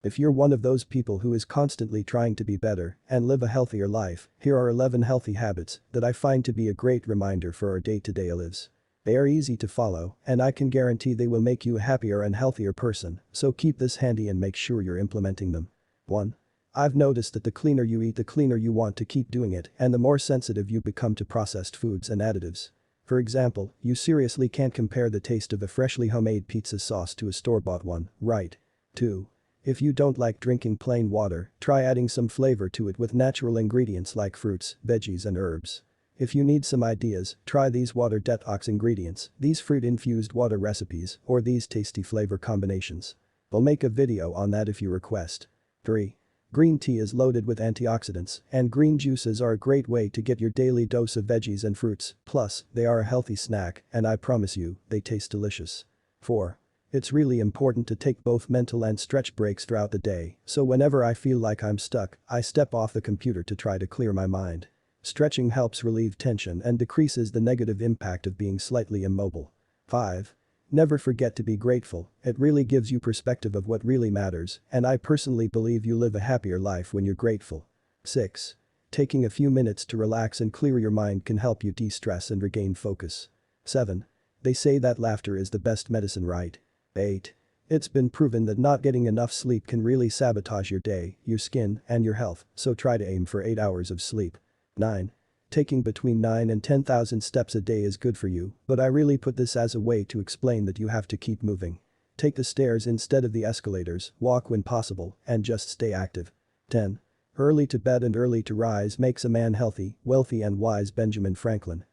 If you're one of those people who is constantly trying to be better and live a healthier life, here are 11 healthy habits that I find to be a great reminder for our day-to-day lives. They are easy to follow, and I can guarantee they will make you a happier and healthier person, so keep this handy and make sure you're implementing them. 1. I've noticed that the cleaner you eat, the cleaner you want to keep doing it, and the more sensitive you become to processed foods and additives. For example, you seriously can't compare the taste of a freshly homemade pizza sauce to a store-bought one, right? 2. If you don't like drinking plain water, try adding some flavor to it with natural ingredients like fruits, veggies and herbs. If you need some ideas, try these water detox ingredients, these fruit-infused water recipes, or these tasty flavor combinations. I'll make a video on that if you request. 3. Green tea is loaded with antioxidants, and green juices are a great way to get your daily dose of veggies and fruits, plus, they are a healthy snack, and I promise you, they taste delicious. 4. It's really important to take both mental and stretch breaks throughout the day, so whenever I feel like I'm stuck, I step off the computer to try to clear my mind. Stretching helps relieve tension and decreases the negative impact of being slightly immobile. 5. Never forget to be grateful, it really gives you perspective of what really matters, and I personally believe you live a happier life when you're grateful. 6. Taking a few minutes to relax and clear your mind can help you de-stress and regain focus. 7. They say that laughter is the best medicine, right? 8. It's been proven that not getting enough sleep can really sabotage your day, your skin, and your health, so try to aim for 8 hours of sleep. 9. Taking between 9 and 10,000 steps a day is good for you, but I really put this as a way to explain that you have to keep moving. Take the stairs instead of the escalators, walk when possible, and just stay active. 10. Early to bed and early to rise makes a man healthy, wealthy and wise. Benjamin Franklin.